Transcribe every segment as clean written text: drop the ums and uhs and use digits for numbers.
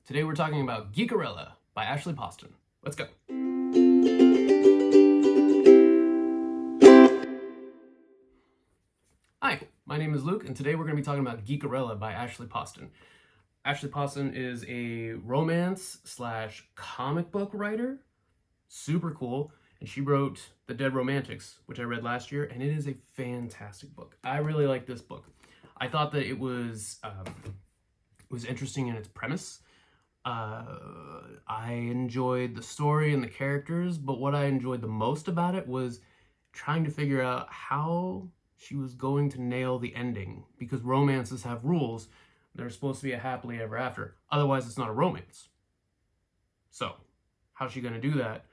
Today we're talking about Geekerella by Ashley Poston. Let's go. Hi, my name is Luke, and today we're going to be talking about Geekerella by Ashley Poston. Ashley Poston is a romance / comic book writer. Super cool. And she wrote The Dead Romantics, which I read last year, and it is a fantastic book. I really like this book. I thought that it was interesting in its premise. I enjoyed the story and the characters, but what I enjoyed the most about it was trying to figure out how she was going to nail the ending, because romances have rules. They're supposed to be a happily ever after. Otherwise, it's not a romance. So, how's she going to do that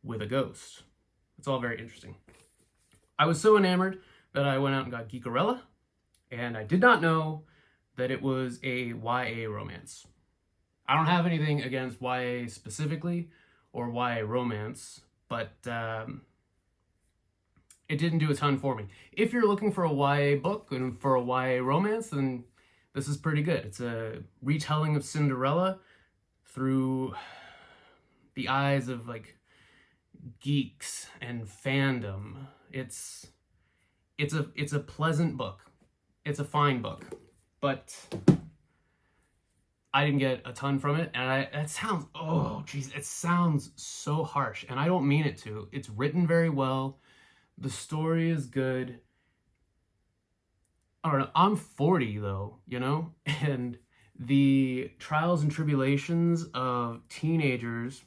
with a ghost? It's all very interesting. I was so enamored that I went out and got Geekerella, and I did not know that it was a YA romance. I don't have anything against YA specifically or YA romance, but it didn't do a ton for me. If you're looking for a YA book and for a YA romance, then this is pretty good. It's a retelling of Cinderella through the eyes of like geeks and fandom. It's a pleasant book. It's a fine book, but I didn't get a ton from it, and it sounds so harsh, and I don't mean it to. It's written very well. The story is good. I don't know. I'm 40 though, and the trials and tribulations of teenagers,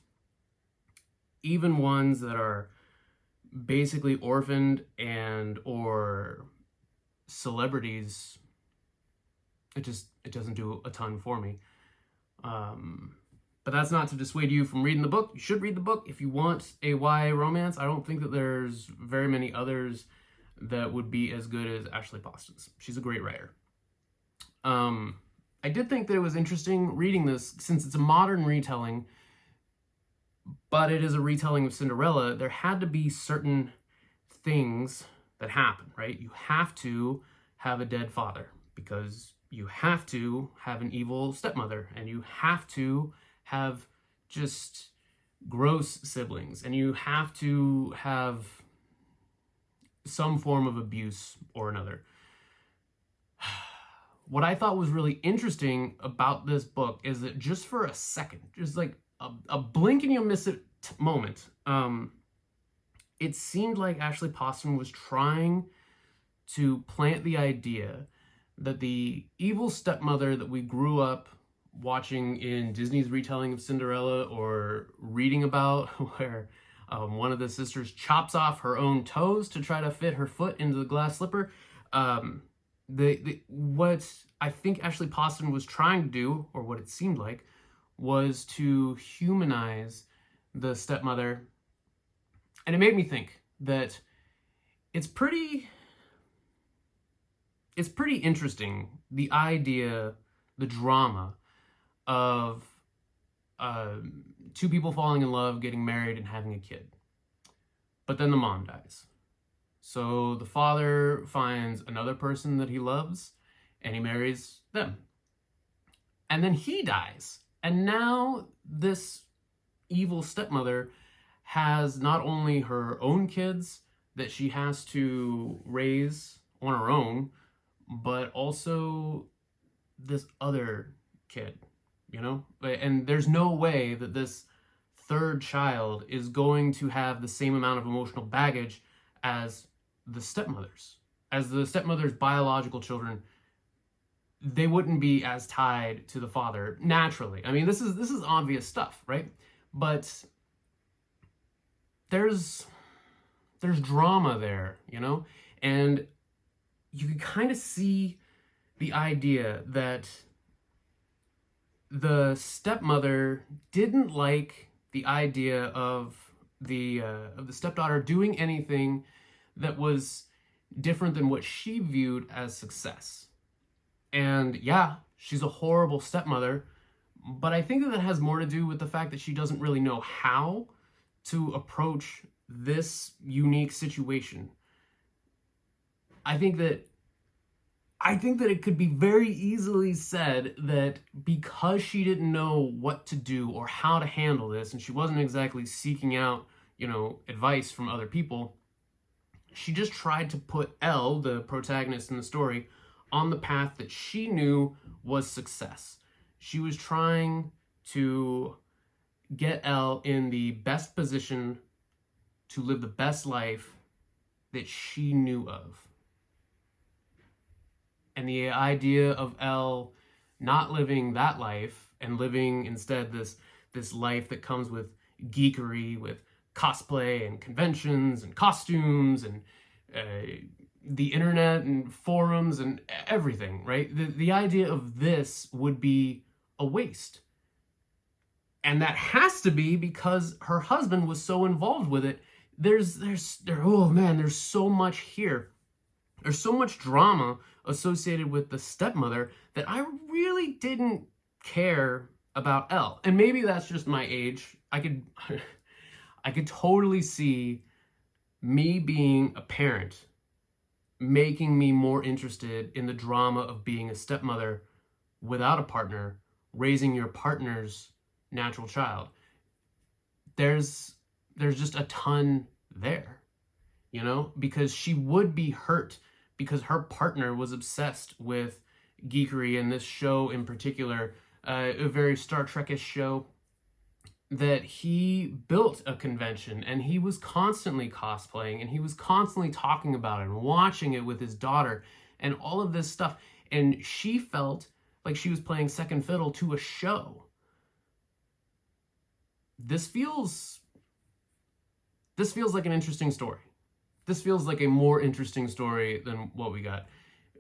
even ones that are basically orphaned and or celebrities, it doesn't do a ton for me. But that's not to dissuade you from reading the book. You should read the book if you want a YA romance. I don't think that there's very many others that would be as good as Ashley Poston's. She's a great writer. I did think that it was interesting reading this, since it's a modern retelling, but it is a retelling of Cinderella. There had to be certain things that happen, right? You have to have a dead father, because you have to have an evil stepmother, and you have to have just gross siblings, and you have to have some form of abuse or another. What I thought was really interesting about this book is that just for a second, just like a blink and you'll miss it moment, it seemed like Ashley Poston was trying to plant the idea that the evil stepmother that we grew up watching in Disney's retelling of Cinderella or reading about, where one of the sisters chops off her own toes to try to fit her foot into the glass slipper. What I think Ashley Poston was trying to do, or what it seemed like, was to humanize the stepmother. And it made me think that it's pretty interesting, the idea, the drama of two people falling in love, getting married, and having a kid. But then the mom dies. So the father finds another person that he loves, and he marries them. And then he dies. And now this evil stepmother has not only her own kids that she has to raise on her own, but also this other kid, And there's no way that this third child is going to have the same amount of emotional baggage as the stepmother's. As the stepmother's biological children, they wouldn't be as tied to the father naturally. I mean, this is obvious stuff, right? But there's drama there, And you can kind of see the idea that the stepmother didn't like the idea of the stepdaughter doing anything that was different than what she viewed as success. And yeah, she's a horrible stepmother, but I think that has more to do with the fact that she doesn't really know how to approach this unique situation. I think that I think that it could be very easily said that because she didn't know what to do or how to handle this, and she wasn't exactly seeking out, advice from other people, she just tried to put Elle, the protagonist in the story, on the path that she knew was success. She was trying to get Elle in the best position to live the best life that she knew of. And the idea of Elle not living that life and living instead this life that comes with geekery, with cosplay and conventions and costumes and the internet and forums and everything, right? The idea of this would be a waste. And that has to be because her husband was so involved with it. There's so much here. There's so much drama associated with the stepmother that I really didn't care about Elle. And maybe that's just my age. I could totally see me being a parent making me more interested in the drama of being a stepmother without a partner, raising your partner's natural child. There's just a ton there, because she would be hurt because her partner was obsessed with geekery, and this show in particular, a very Star Trek-ish show, that he built a convention and he was constantly cosplaying and he was constantly talking about it and watching it with his daughter and all of this stuff. And she felt like she was playing second fiddle to a show. This feels like an interesting story. This feels like a more interesting story than what we got.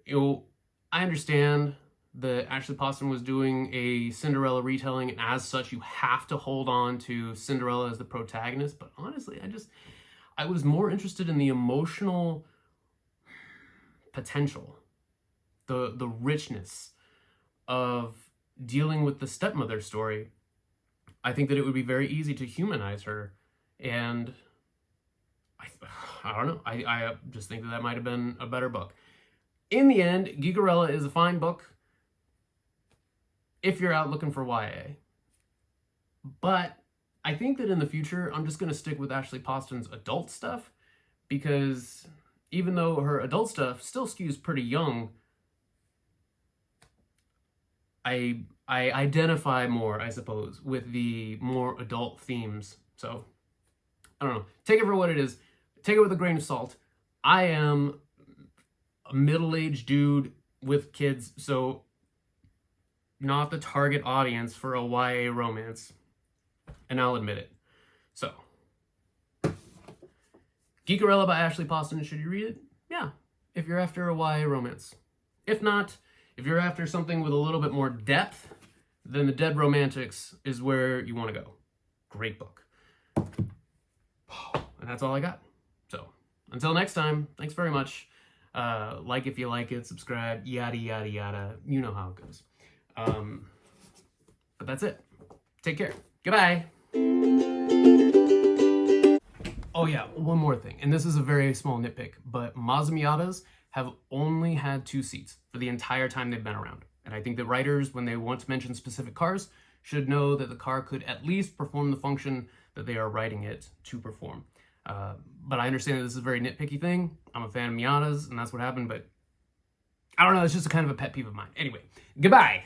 I understand that Ashley Poston was doing a Cinderella retelling, and as such, you have to hold on to Cinderella as the protagonist. But honestly, I was more interested in the emotional potential, the richness of dealing with the stepmother story. I think that it would be very easy to humanize her, and I don't know. I just think that might have been a better book. In the end, Geekerella is a fine book if you're out looking for YA. But I think that in the future, I'm just going to stick with Ashley Poston's adult stuff, because even though her adult stuff still skews pretty young, I identify more, I suppose, with the more adult themes. So, I don't know. Take it for what it is. Take it with a grain of salt. I am a middle-aged dude with kids, so not the target audience for a YA romance. And I'll admit it. So, Geekerella by Ashley Poston, should you read it? Yeah, if you're after a YA romance. If not, if you're after something with a little bit more depth, then The Dead Romantics is where you want to go. Great book. And that's all I got. So, until next time, thanks very much. Like if you like it, subscribe, yada, yada, yada. You know how it goes. But that's it. Take care. Goodbye. Oh yeah, one more thing. And this is a very small nitpick, but Mazda-Miatas have only had 2 seats for the entire time they've been around. And I think that writers, when they want to mention specific cars, should know that the car could at least perform the function that they are writing it to perform. But I understand that this is a very nitpicky thing. I'm a fan of Miatas, and that's what happened, but I don't know, it's just a kind of a pet peeve of mine. Anyway, goodbye!